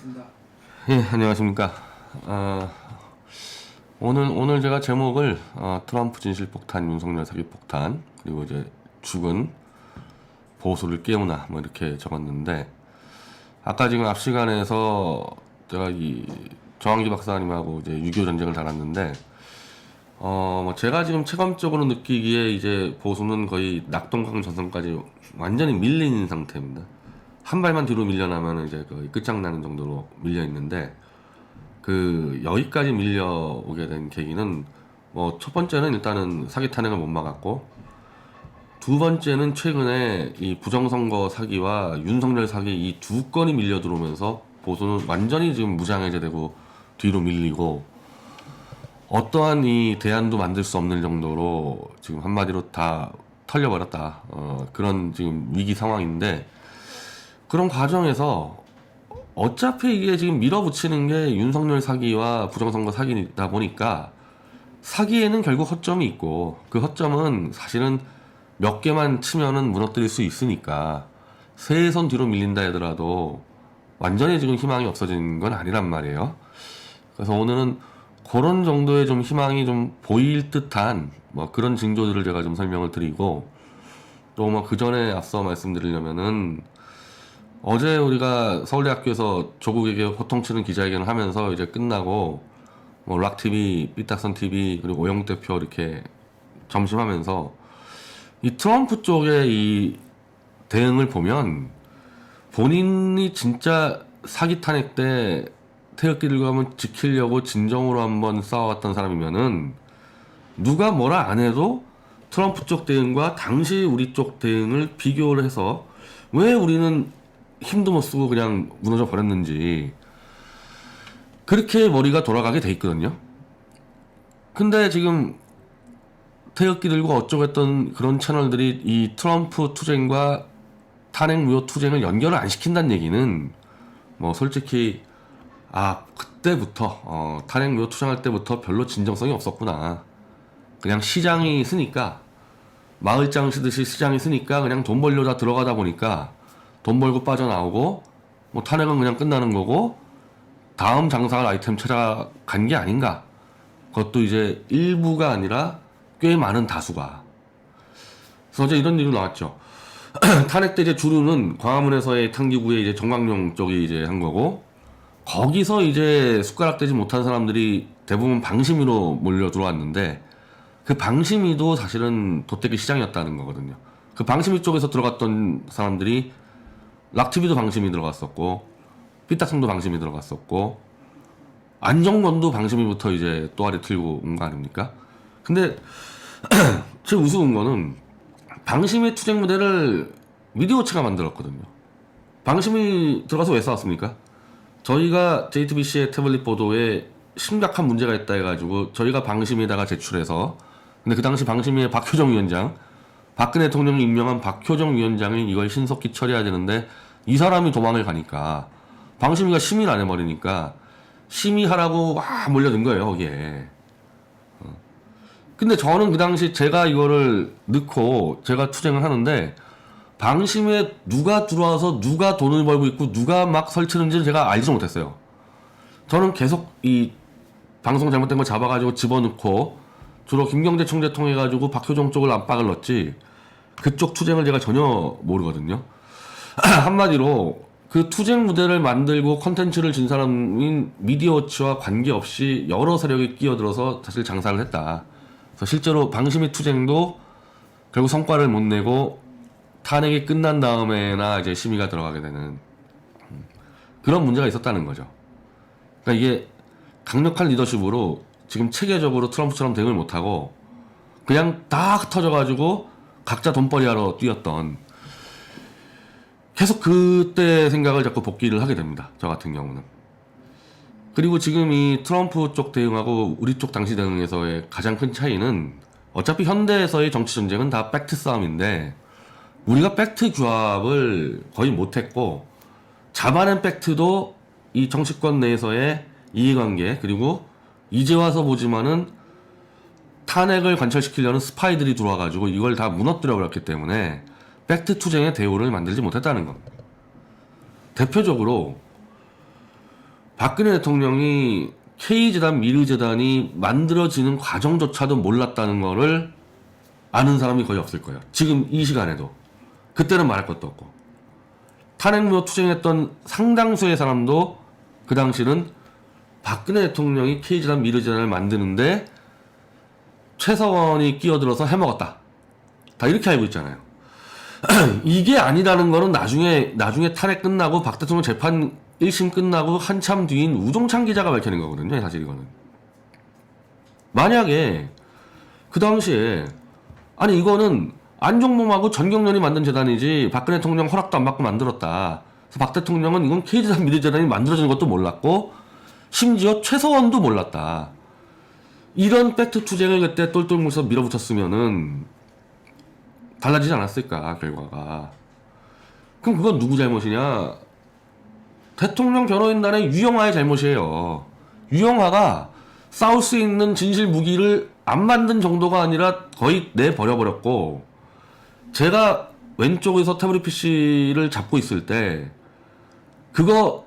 반갑습니다. 예, 안녕하십니까. 오늘 제가 제목을 트럼프 진실폭탄, 윤석열 사기폭탄, 그리고 이제 죽은 보수를 깨우나 뭐 이렇게 적었는데, 아까 지금 앞 시간에서 제가 이 정한기 박사님하고 이제 6.25 전쟁을 다뤘는데, 뭐 제가 지금 체감적으로 느끼기에 이제 보수는 거의 낙동강 전선까지 완전히 밀린 상태입니다. 한 발만 뒤로 밀려나면 이제 거의 끝장나는 정도로 밀려 있는데, 그 여기까지 밀려오게 된 계기는 뭐 첫 번째는 일단은 사기 탄핵을 못 막았고, 두 번째는 최근에 이 부정선거 사기와 윤석열 사기 이 두 건이 밀려 들어오면서 보수는 완전히 지금 무장해제되고 뒤로 밀리고, 어떠한 이 대안도 만들 수 없는 정도로 지금 한마디로 다 털려버렸다. 그런 지금 위기 상황인데, 그런 과정에서 어차피 이게 지금 밀어붙이는 게 윤석열 사기와 부정선거 사기다 보니까 사기에는 결국 허점이 있고, 그 허점은 사실은 몇 개만 치면은 무너뜨릴 수 있으니까 세 손 뒤로 밀린다 하더라도 완전히 지금 희망이 없어진 건 아니란 말이에요. 그래서 오늘은 그런 정도의 좀 희망이 좀 보일 듯한 뭐 그런 징조들을 제가 좀 설명을 드리고, 또 뭐 그 전에 앞서 말씀드리려면은, 어제 우리가 서울대학교에서 조국에게 호통치는 기자회견을 하면서 이제 끝나고 뭐 락TV, 삐딱선TV, 그리고 오영욱 대표 이렇게 점심하면서 이 트럼프 쪽의 이 대응을 보면, 본인이 진짜 사기 탄핵 때 태극기들과 한번 지키려고 진정으로 한번 싸워왔던 사람이면은 누가 뭐라 안 해도 트럼프 쪽 대응과 당시 우리 쪽 대응을 비교를 해서 왜 우리는 힘도 못 쓰고 그냥 무너져 버렸는지 그렇게 머리가 돌아가게 돼 있거든요. 근데 지금 태극기 들고 어쩌고 했던 그런 채널들이 이 트럼프 투쟁과 탄핵 무효 투쟁을 연결을 안 시킨다는 얘기는, 뭐 솔직히 그때부터 탄핵 무효 투쟁할 때부터 별로 진정성이 없었구나. 그냥 시장이 쓰니까, 마을장 쓰듯이 시장이 쓰니까 그냥 돈 벌려다 들어가다 보니까 돈 벌고 빠져나오고, 뭐 탄핵은 그냥 끝나는 거고 다음 장사할 아이템 찾아간 게 아닌가. 그것도 이제 일부가 아니라 꽤 많은 다수가. 그래서 어제 이런 얘기도 나왔죠. 탄핵 때 이제 주류는 광화문에서의 탕기구에 이제 정광용 쪽이 이제 한 거고, 거기서 이제 숟가락 대지 못한 사람들이 대부분 방심위로 몰려 들어왔는데, 그 방심위도 사실은 돗대기 시장이었다는 거거든요. 그 방심위 쪽에서 들어갔던 사람들이 락TV도 방심이 들어갔었고, 삐딱성도 방심이 들어갔었고, 안정권도 방심위부터 이제 또아리 틀고 온 거 아닙니까? 근데 제일 우스운 거는 방심위 투쟁 무대를 미디어체가 만들었거든요. 방심위 들어가서 왜 싸웠습니까? 저희가 JTBC의 태블릿 보도에 심각한 문제가 있다 해가지고 저희가 방심위에다가 제출해서, 근데 그 당시 방심위의 박효정 위원장, 박근혜 대통령이 임명한 박효정 위원장이 이걸 신속히 처리해야 되는데 이 사람이 도망을 가니까 방심위가 심의를 안 해버리니까 심의하라고 몰려든 거예요, 거기에. 근데 저는 그 당시 제가 이거를 넣고 제가 투쟁을 하는데, 방심위에 누가 들어와서 누가 돈을 벌고 있고 누가 막 설치는지를 제가 알지 못했어요. 저는 계속 이 방송 잘못된 거 잡아가지고 집어넣고 주로 김경재 총재 통해가지고 박효정 쪽을 압박을 넣었지, 그쪽 투쟁을 제가 전혀 모르거든요. 한마디로 그 투쟁 무대를 만들고 컨텐츠를 진 사람인 미디어워치와 관계없이 여러 세력이 끼어들어서 사실 장사를 했다. 그래서 실제로 방심위 투쟁도 결국 성과를 못 내고 탄핵이 끝난 다음에나 이제 심의가 들어가게 되는 그런 문제가 있었다는 거죠. 그러니까 이게 강력한 리더십으로 지금 체계적으로 트럼프처럼 대응을 못하고 그냥 다 흩어져가지고 각자 돈벌이하러 뛰었던, 계속 그때 생각을 자꾸 복기를 하게 됩니다, 저 같은 경우는. 그리고 지금 이 트럼프 쪽 대응하고 우리 쪽 당시 대응에서의 가장 큰 차이는, 어차피 현대에서의 정치 전쟁은 다 팩트 싸움인데 우리가 팩트 규합을 거의 못했고, 잡아낸 팩트도 이 정치권 내에서의 이해관계, 그리고 이제 와서 보지만은 탄핵을 관철시키려는 스파이들이 들어와가지고 이걸 다 무너뜨려 버렸기 때문에 팩트 투쟁의 대우를 만들지 못했다는 겁니다. 대표적으로 박근혜 대통령이 K재단, 미르재단이 만들어지는 과정조차도 몰랐다는 거를 아는 사람이 거의 없을 거예요. 지금 이 시간에도. 그때는 말할 것도 없고. 탄핵무효 투쟁했던 상당수의 사람도 그 당시는 박근혜 대통령이 K재단, 미르재단을 만드는데 최서원이 끼어들어서 해먹었다. 다 이렇게 알고 있잖아요. 이게 아니라는 거는 나중에 탄핵 끝나고 박 대통령 재판 1심 끝나고 한참 뒤인 우종찬 기자가 밝혀낸 거거든요. 사실 이거는. 만약에 그 당시에 아니 이거는 안종범하고 전경련이 만든 재단이지 박근혜 대통령 허락도 안 받고 만들었다. 그래서 박 대통령은 이건 K재단, 미르재단이 만들어진 것도 몰랐고 심지어 최서원도 몰랐다. 이런 팩트 투쟁을 그때 똘똘 뭉쳐서 밀어붙였으면은 달라지지 않았을까 결과가. 그럼 그건 누구 잘못이냐? 대통령 변호인단의 유영하의 잘못이에요. 유영하가 싸울 수 있는 진실 무기를 안 만든 정도가 아니라 거의 내버려버렸고, 제가 왼쪽에서 태블릿 PC를 잡고 있을 때 그거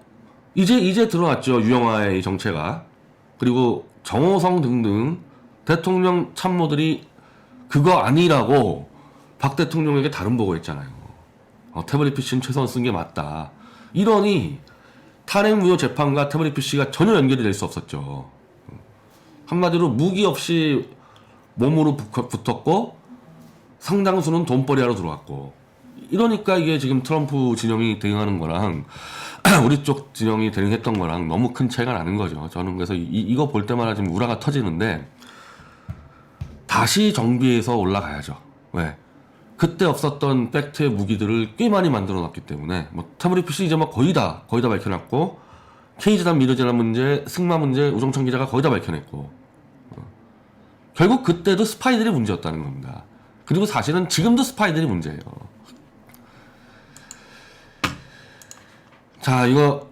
이제 드러났죠. 유영하의 정체가. 그리고 정호성 등등 대통령 참모들이 그거 아니라고 박 대통령에게 다른 보고했잖아요. 태블릿 PC는 최소한 쓴 게 맞다. 이러니 탄핵무효 재판과 태블릿 PC가 전혀 연결이 될 수 없었죠. 한마디로 무기 없이 몸으로 붙었고 상당수는 돈벌이하러 들어왔고, 이러니까 이게 지금 트럼프 진영이 대응하는 거랑 우리 쪽 진영이 대응했던 거랑 너무 큰 차이가 나는 거죠. 저는 그래서 이거 볼 때마다 지금 우라가 터지는데 다시 정비해서 올라가야죠. 왜? 그때 없었던 팩트의 무기들을 꽤 많이 만들어 놨기 때문에, 뭐 태블릿 PC 이제 막 거의 다 밝혀놨고, K재단, 미르재단 문제, 승마 문제 우종찬 기자가 거의 다 밝혀냈고, 결국 그때도 스파이들이 문제였다는 겁니다. 그리고 사실은 지금도 스파이들이 문제예요. 자, 이거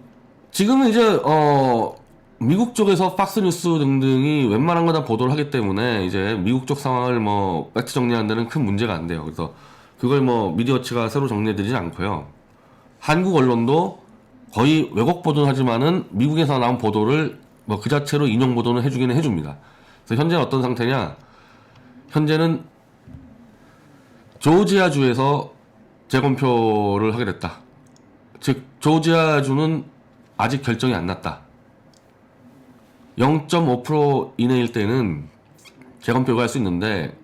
지금은 이제 미국 쪽에서 팍스뉴스 등등이 웬만한 거 다 보도를 하기 때문에 이제 미국 쪽 상황을 뭐 팩트 정리하는 데는 큰 문제가 안 돼요. 그래서 그걸 뭐 미디어치가 새로 정리해드리지 않고요. 한국 언론도 거의 왜곡 보도는 하지만은 미국에서 나온 보도를 뭐 그 자체로 인용 보도는 해주기는 해줍니다. 그래서 현재는 어떤 상태냐? 현재는 조지아주에서 재검표를 하게 됐다. 즉 조지아주는 아직 결정이 안 났다. 0.5% 이내일 때는 재검표가 할 수 있는데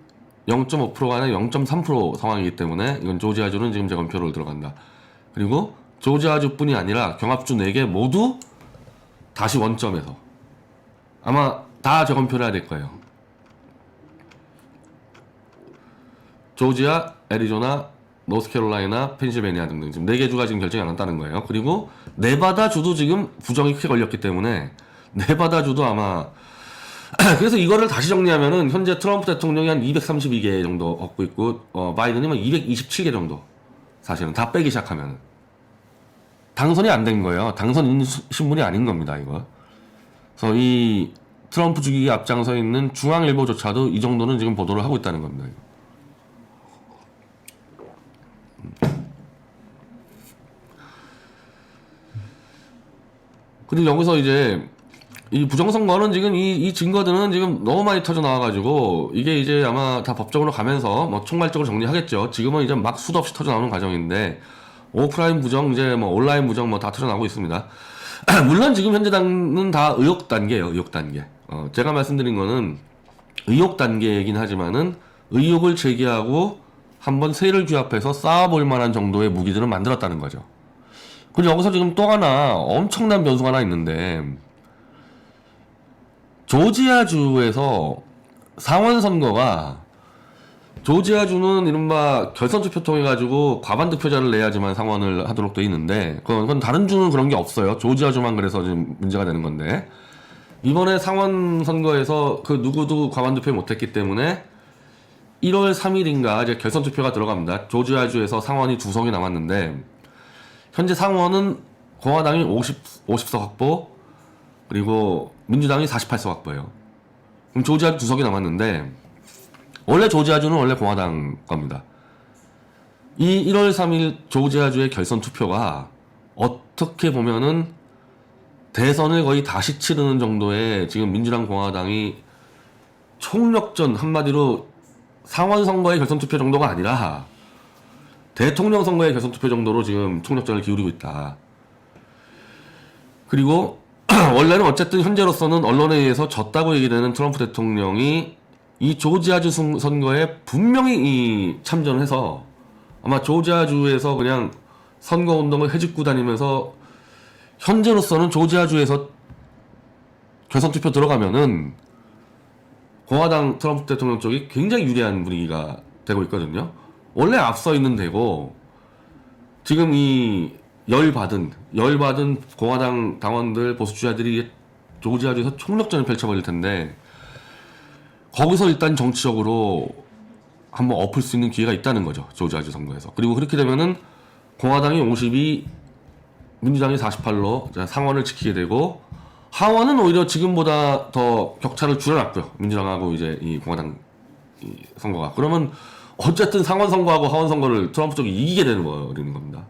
0.5%가 아니라 0.3% 상황이기 때문에 이건 조지아주는 지금 재검표로 들어간다. 그리고 조지아주뿐이 아니라 경합주 4개 모두 다시 원점에서 아마 다 재검표를 해야 될 거예요. 조지아, 애리조나, 노스캐롤라이나, 펜실베니아 등등 지금 4개 주가 지금 결정이 안 났다는 거예요. 그리고 네바다주도 지금 부정이 크게 걸렸기 때문에 네바다주도 아마 그래서 이거를 다시 정리하면은 현재 트럼프 대통령이 한 232개 정도 얻고 있고 바이든이 뭐 227개 정도 사실은 다 빼기 시작하면은 당선이 안 된 거예요. 당선 신문이 아닌 겁니다, 이거. 그래서 이 트럼프 주기에 앞장서 있는 중앙일보조차도 이 정도는 지금 보도를 하고 있다는 겁니다, 이거. 그리고 여기서 이제 이 부정선거는 지금 이 증거들은 지금 너무 많이 터져 나와가지고 이게 이제 아마 다 법적으로 가면서 뭐 총괄적으로 정리하겠죠. 지금은 이제 막 수도 없이 터져 나오는 과정인데 오프라인 부정 이제 뭐 온라인 부정 뭐 다 터져 나오고 있습니다. 물론 지금 현재 당은 다 의혹 단계예요. 의혹 단계. 제가 말씀드린 거는 의혹 단계이긴 하지만은 의혹을 제기하고 한번 세를 규합해서 쌓아볼 만한 정도의 무기들을 만들었다는 거죠. 그리고 여기서 지금 또 하나 엄청난 변수가 하나 있는데, 조지아주에서 상원선거가, 조지아주는 이른바 결선투표 통해가지고 과반투표자를 내야지만 상원을 하도록 돼 있는데, 그건 다른 주는 그런 게 없어요. 조지아주만 그래서 지금 문제가 되는 건데, 이번에 상원선거에서 그 누구도 과반투표 못했기 때문에 1월 3일인가 이제 결선투표가 들어갑니다. 조지아주에서 상원이 2석이 남았는데, 현재 상원은 공화당이 50석 확보, 그리고 민주당이 48석 확보예요. 그럼 조지아주 2석이 남았는데, 원래 조지아주는 원래 공화당 겁니다. 이 1월 3일 조지아주의 결선 투표가 어떻게 보면은 대선을 거의 다시 치르는 정도의 지금 민주당 공화당이 총력전, 한마디로 상원 선거의 결선 투표 정도가 아니라 대통령 선거의 결선 투표 정도로 지금 총력전을 기울이고 있다. 그리고 원래는 어쨌든 현재로서는 언론에 의해서 졌다고 얘기되는 트럼프 대통령이 이 조지아주 선거에 분명히 이 참전을 해서 아마 조지아주에서 그냥 선거운동을 해집고 다니면서 현재로서는 조지아주에서 결선투표 들어가면은 공화당 트럼프 대통령 쪽이 굉장히 유리한 분위기가 되고 있거든요. 원래 앞서 있는 데고 지금 이 열받은 공화당 당원들 보수주자들이 조지아주에서 총력전을 펼쳐버릴 텐데 거기서 일단 정치적으로 한번 엎을 수 있는 기회가 있다는 거죠. 조지아주 선거에서. 그리고 그렇게 되면은 공화당이 52, 민주당이 48로 상원을 지키게 되고 하원은 오히려 지금보다 더 격차를 줄여놨고요. 민주당하고 이제 이 공화당 이 선거가. 그러면 어쨌든 상원 선거하고 하원 선거를 트럼프 쪽이 이기게 되는 겁니다.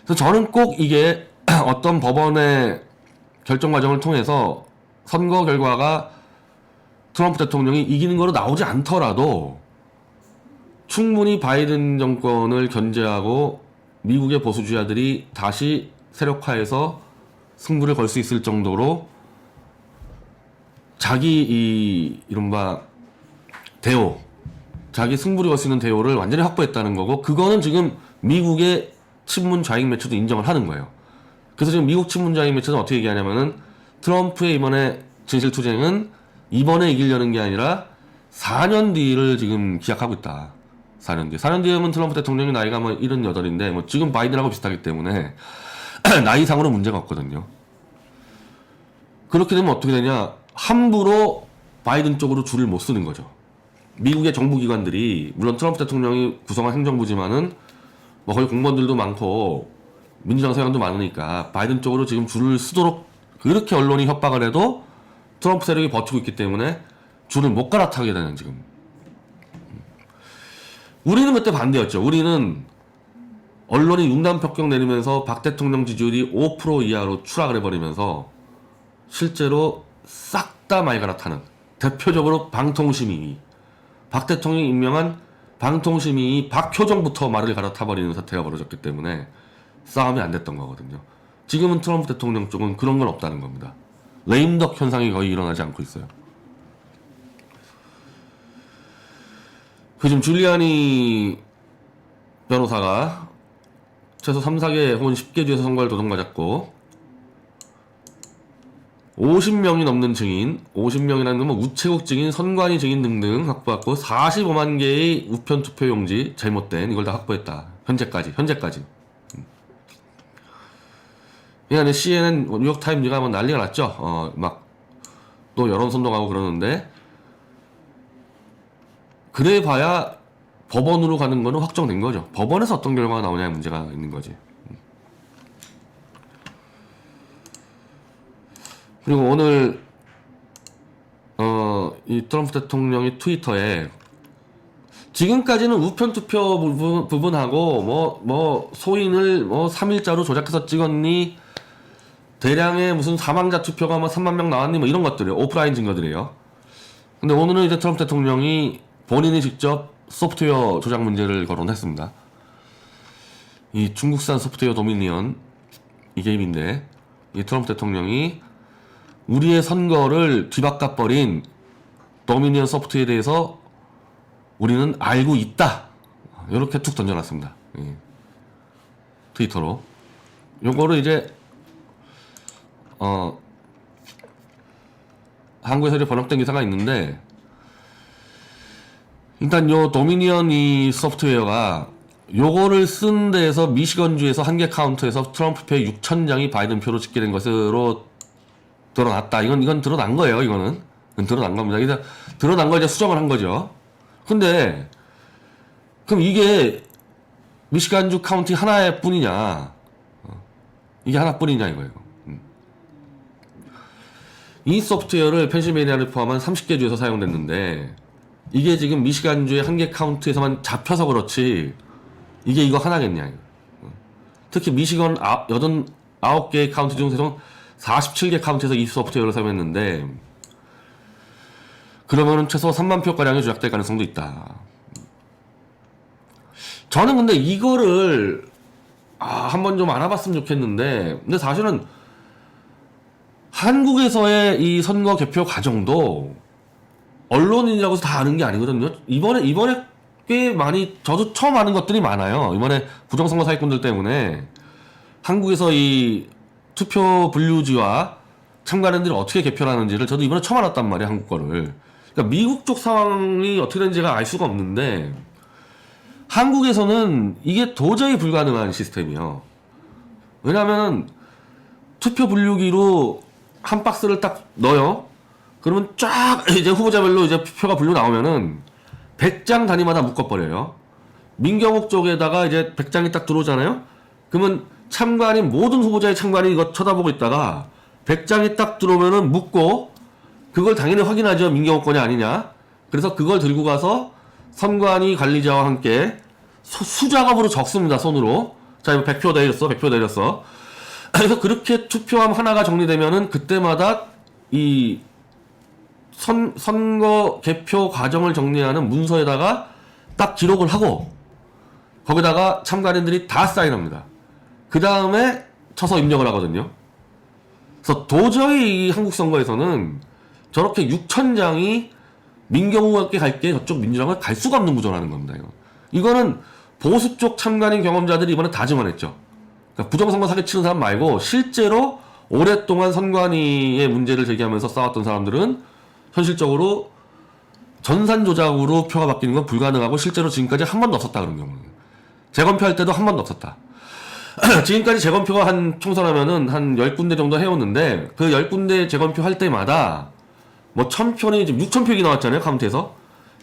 그래서 저는 꼭 이게 어떤 법원의 결정 과정을 통해서 선거 결과가 트럼프 대통령이 이기는 거로 나오지 않더라도 충분히 바이든 정권을 견제하고 미국의 보수주자들이 다시 세력화해서 승부를 걸 수 있을 정도로 자기 이 이른바 대오, 자기 승부를 걸 수 있는 대오를 완전히 확보했다는 거고, 그거는 지금 미국의 친문 좌익 매체도 인정을 하는 거예요. 그래서 지금 미국 친문 좌익 매체는 어떻게 얘기하냐면은 트럼프의 이번에 진실투쟁은 이번에 이기려는 게 아니라 4년 뒤를 지금 기약하고 있다. 4년 뒤. 4년 뒤에는 트럼프 대통령이 나이가 뭐 78인데 뭐 지금 바이든하고 비슷하기 때문에 나이상으로 문제가 없거든요. 그렇게 되면 어떻게 되냐? 함부로 바이든 쪽으로 줄을 못 쓰는 거죠. 미국의 정부기관들이 물론 트럼프 대통령이 구성한 행정부지만은 뭐 거기 공무원들도 많고 민주당 세력도 많으니까 바이든 쪽으로 지금 줄을 쓰도록 그렇게 언론이 협박을 해도 트럼프 세력이 버티고 있기 때문에 줄을 못 갈아타게 되는 지금. 우리는 그때 반대였죠. 우리는 언론이 융단폭격 내리면서 박 대통령 지지율이 5% 이하로 추락을 해버리면서 실제로 싹 다 많이 갈아타는, 대표적으로 방통심이 박 대통령이 임명한 방통심이 박효정부터 말을 갈아타버리는 사태가 벌어졌기 때문에 싸움이 안 됐던 거거든요. 지금은 트럼프 대통령 쪽은 그런 건 없다는 겁니다. 레임덕 현상이 거의 일어나지 않고 있어요. 그 지금 줄리아니 변호사가 최소 3, 4개 혹은 10개 주에서 선거를 도전맞았고 50명이 넘는 증인, 50명이라는 건 뭐 우체국 증인, 선관위 증인 등등 확보했고 45만 개의 우편 투표 용지 잘못된 이걸 다 확보했다. 현재까지. 그냥 CNN, 뉴욕타임즈가 뭐 난리가 났죠. 막 또 여론 선동하고 그러는데 그래 봐야 법원으로 가는 거는 확정된 거죠. 법원에서 어떤 결과가 나오냐의 문제가 있는 거지. 그리고 오늘 이 트럼프 대통령이 트위터에 지금까지는 우편 투표 부분하고 뭐 소인을 뭐 3일자로 조작해서 찍었니, 대량의 무슨 사망자 투표가 뭐 3만 명 나왔니, 뭐 이런 것들이에요. 오프라인 증거들이에요. 근데 오늘은 이제 트럼프 대통령이 본인이 직접 소프트웨어 조작 문제를 거론했습니다. 이 중국산 소프트웨어 도미니언 이 게임인데 이 트럼프 대통령이 우리의 선거를 뒤바꿔버린 도미니언 소프트에 대해서 우리는 알고 있다. 이렇게 툭 던져놨습니다. 트위터로. 요거를 이제 한국에서 번역된 기사가 있는데, 일단 요 도미니언 이 소프트웨어가 요거를 쓴 데에서 미시건주에서 한 개 카운터에서 트럼프 표 6,000장이 바이든 표로 집계된 것으로 드러났다. 이건 드러난 거예요. 이건 드러난 겁니다. 이제 드러난 걸 이제 수정을 한 거죠. 근데 그럼 이게 미시간주 카운티 하나의 뿐이냐? 이게 하나뿐이냐 이거예요. 이 소프트웨어를 펜실베니아를 포함한 30개 주에서 사용됐는데 이게 지금 미시간주의 한 개 카운트에서만 잡혀서 그렇지 이게 이거 하나겠냐. 특히 미시건 49개의 카운티 중 최종 47개 카운티에서 이 소프트웨어를 사용했는데, 그러면은 최소 3만 표가량이 조작될 가능성도 있다. 저는 근데 이거를 한번 좀 알아봤으면 좋겠는데, 근데 사실은 한국에서의 이 선거 개표 과정도 언론인이라고 해서 다 아는 게 아니거든요. 이번에 꽤 많이, 저도 처음 아는 것들이 많아요. 이번에 부정선거 사기꾼들 때문에 한국에서 이 투표 분류지와 참가인들이 어떻게 개표를 하는지를 저도 이번에 처음 알았단 말이에요, 한국 거를. 그러니까 미국 쪽 상황이 어떻게 되는지가 알 수가 없는데, 한국에서는 이게 도저히 불가능한 시스템이에요. 왜냐하면 투표 분류기로 한 박스를 딱 넣어요. 그러면 쫙 이제 후보자별로 이제 표가 분류 나오면은 100장 단위마다 묶어버려요. 민경욱 쪽에다가 이제 100장이 딱 들어오잖아요. 그러면 참관인, 모든 후보자의 참관이 이거 쳐다보고 있다가 100장이 딱 들어오면은 묶고, 그걸 당연히 확인하죠. 민경욱 거냐 아니냐. 그래서 그걸 들고 가서 선관위 관리자와 함께 수작업으로 적습니다, 손으로. 자, 이거 100표 내렸어, 100표 내렸어. 그래서 그렇게 투표함 하나가 정리되면은 그때마다 이 선거 개표 과정을 정리하는 문서에다가 딱 기록을 하고, 거기다가 참가인들이 다 사인합니다. 그 다음에 쳐서 입력을 하거든요. 그래서 도저히 이 한국 선거에서는 저렇게 6,000장이 민경욱에게 갈게 저쪽 민주당을 갈 수가 없는 구조라는 겁니다. 이거는 보수 쪽 참관인 경험자들이 이번에 다 증언했죠. 그러니까 부정선거 사기 치는 사람 말고 실제로 오랫동안 선관위의 문제를 제기하면서 싸웠던 사람들은 현실적으로 전산 조작으로 표가 바뀌는 건 불가능하고, 실제로 지금까지 한 번도 없었다, 그런 경우는. 재검표 할 때도 한 번도 없었다. 지금까지 재검표가 총선하면은 한 10군데 정도 해오는데, 그 10군데 재검표 할 때마다 뭐 1000표는 지금 6000표 얘기 나왔잖아요, 카운트에서.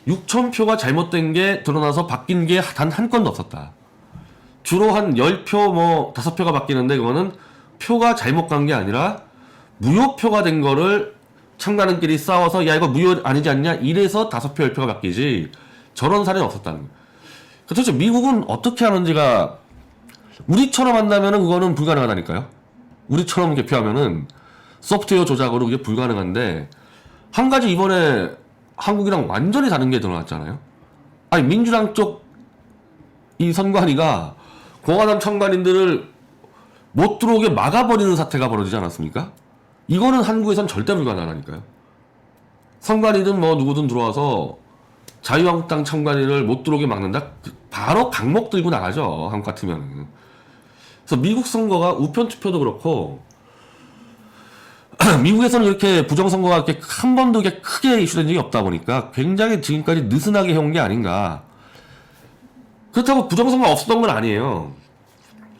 6000표가 잘못된 게 드러나서 바뀐 게 단 한 건도 없었다. 주로 한 10표 뭐 5표가 바뀌는데, 그거는 표가 잘못 간 게 아니라 무효표가 된 거를 참가인끼리 싸워서 야 이거 무효 아니지 않냐 이래서 5표 10표가 바뀌지, 저런 사례는 없었다는 거예요. 도대체 미국은 어떻게 하는지가, 우리처럼 한다면은 그거는 불가능하다니까요. 우리처럼 개표하면은 소프트웨어 조작으로 그게 불가능한데, 한 가지 이번에 한국이랑 완전히 다른 게 드러났잖아요. 아니, 민주당 쪽 이 선관위가 공화당 참관인들을 못 들어오게 막아버리는 사태가 벌어지지 않았습니까? 이거는 한국에선 절대 불가능하니까요. 선관위든 뭐 누구든 들어와서 자유한국당 참관인을 못 들어오게 막는다? 바로 강목 들고 나가죠, 한국 같으면. 그래서 미국 선거가 우편 투표도 그렇고, 미국에서는 이렇게 부정선거가 이렇게 한 번도 이렇게 크게 이슈된 적이 없다 보니까 굉장히 지금까지 느슨하게 해온 게 아닌가. 그렇다고 부정선거가 없었던 건 아니에요.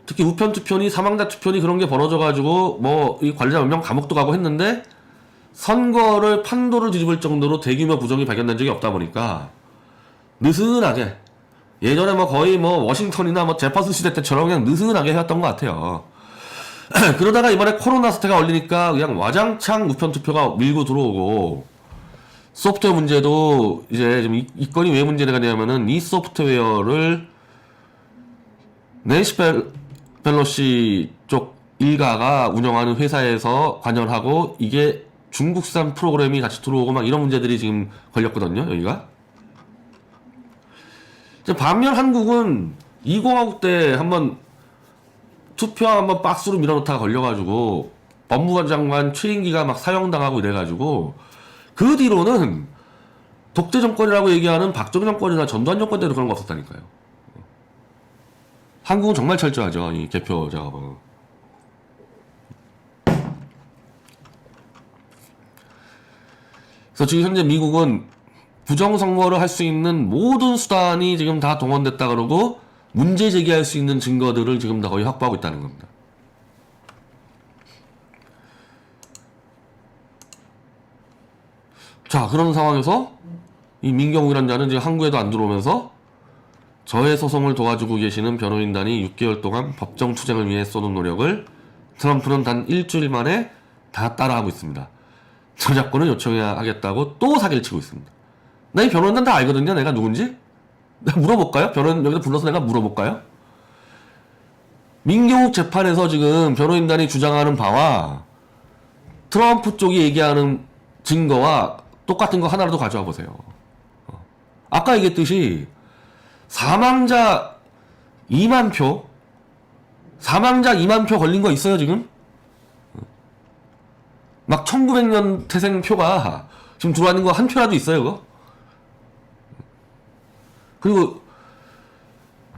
특히 우편 투표니 사망자 투표니 그런 게 벌어져가지고 뭐 이 관리자 몇 명 감옥도 가고 했는데, 선거를 판도를 뒤집을 정도로 대규모 부정이 발견된 적이 없다 보니까 느슨하게, 예전에 뭐 거의 뭐 워싱턴이나 뭐 제퍼슨 시대 때처럼 그냥 느슨하게 해왔던 것 같아요. 그러다가 이번에 코로나 사태가 걸리니까 그냥 와장창 우편 투표가 밀고 들어오고, 소프트웨어 문제도 이제 좀 이 건이 왜 문제가 되냐면은, 이 소프트웨어를 낸시 펠로시 쪽 일가가 운영하는 회사에서 관여를 하고, 이게 중국산 프로그램이 같이 들어오고 막 이런 문제들이 지금 걸렸거든요, 여기가. 반면 한국은 2050 때 한번 투표 한번 박스로 밀어넣다가 걸려가지고 법무부 장관 최인기가 막 사형당하고 이래가지고, 그 뒤로는 독재 정권이라고 얘기하는 박정희 정권이나 전두환 정권 때도 그런 거 없었다니까요. 한국은 정말 철저하죠, 이 개표 작업은. 그래서 지금 현재 미국은 부정선거를 할 수 있는 모든 수단이 지금 다 동원됐다 그러고, 문제 제기할 수 있는 증거들을 지금 다 거의 확보하고 있다는 겁니다. 자, 그런 상황에서 이 민경욱이라는 자는 지금 한국에도 안 들어오면서 저의 소송을 도와주고 계시는 변호인단이 6개월 동안 법정 투쟁을 위해 쏟은 노력을 트럼프는 단 일주일 만에 다 따라하고 있습니다. 저작권을 요청해야 하겠다고 또 사기를 치고 있습니다. 나 이 변호인단 다 알거든요, 내가 누군지? 내가 물어볼까요? 변호인 여기다 불러서 내가 물어볼까요? 민경욱 재판에서 지금 변호인단이 주장하는 바와 트럼프 쪽이 얘기하는 증거와 똑같은 거 하나라도 가져와 보세요. 아까 얘기했듯이 사망자 2만 표 걸린 거 있어요 지금? 막 1900년 태생 표가 지금 들어와 있는 거 한 표라도 있어요 그거? 그리고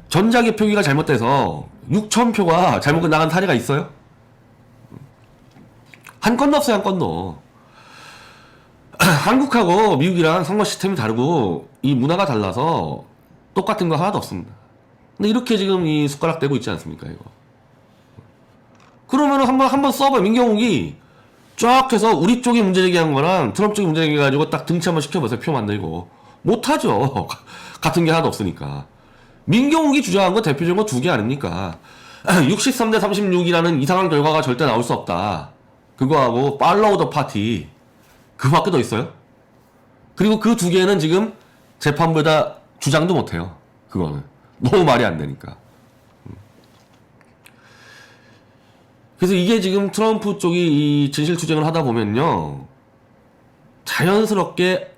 전자개표기가 잘못돼서 6,000표가 잘못 나간 사례가 있어요? 한 건도 없어요, 한 건도. 한국하고 미국이랑 선거 시스템이 다르고 이 문화가 달라서 똑같은 거 하나도 없습니다. 근데 이렇게 지금 이 숟가락 대고 있지 않습니까, 이거? 그러면은 한번 써봐요. 민경욱이 쫙 해서 우리 쪽이 문제 제기한 거랑 트럼프 쪽이 문제 제기해가지고 딱 등치 한번 시켜보세요, 표 만들고. 못하죠. 같은 게 하나도 없으니까. 민경욱이 주장한 거 대표적으로 두 개 아닙니까? 63대 36이라는 이상한 결과가 절대 나올 수 없다. 그거하고 팔로우 더 파티. 그거밖에 더 있어요? 그리고 그 두 개는 지금 재판부에다 주장도 못해요. 그거는. 너무 말이 안 되니까. 그래서 이게 지금 트럼프 쪽이 이 진실투쟁을 하다 보면요. 자연스럽게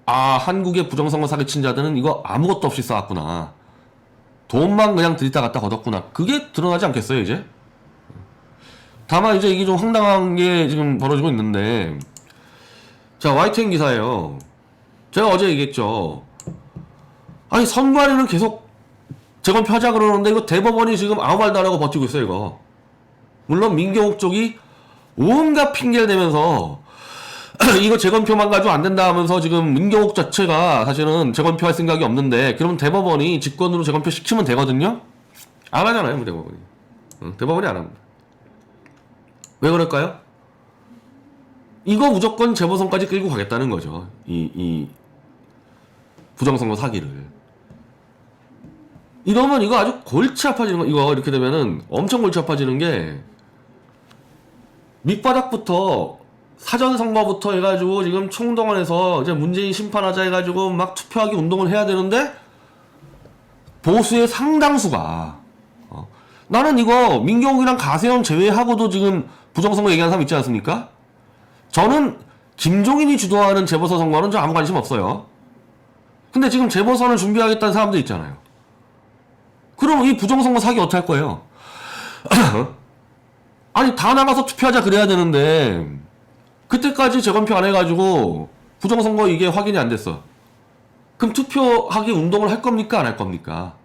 한국의 부정선거 사기친 자들은 이거 아무것도 없이 쌓았구나. 돈만 그냥 들이다 갖다 걷었구나. 그게 드러나지 않겠어요, 이제? 다만 이제 이게 좀 황당한 게 지금 벌어지고 있는데, 자, YTN 기사예요. 제가 어제 얘기했죠. 아니, 선관위는 계속 재검표 하자 그러는데, 이거 대법원이 지금 아무 말도 안 하고 버티고 있어요, 이거. 물론 민경욱 쪽이 온갖 핑계를 대면서, 이거 재검표만 가지고 안 된다 하면서 지금 민경욱 자체가 사실은 재검표 할 생각이 없는데, 그럼 대법원이 직권으로 재검표 시키면 되거든요? 안 하잖아요, 뭐 대법원이. 대법원이 안 합니다. 왜 그럴까요? 이거 무조건 재보선까지 끌고 가겠다는 거죠. 이 부정선거 사기를. 이러면 이거 아주 골치 아파지는 거, 이거 이렇게 되면은 엄청 골치 아파지는 게, 밑바닥부터, 사전선거부터 해가지고 지금 총동원해서 이제 문재인 심판하자 해가지고 막 투표하기 운동을 해야 되는데, 보수의 상당수가, 나는 이거 민경욱이랑 가세현 제외하고도 지금 부정선거 얘기하는 사람 있지 않습니까? 저는 김종인이 주도하는 재보선 선거는 좀 아무 관심 없어요. 근데 지금 재보선을 준비하겠다는 사람들 있잖아요. 그럼 이 부정선거 사기 어떻게 할 거예요? 아니, 다 나가서 투표하자 그래야 되는데, 그때까지 재검표 안 해가지고 부정선거 이게 확인이 안 됐어. 그럼 투표하기 운동을 할 겁니까? 안 할 겁니까?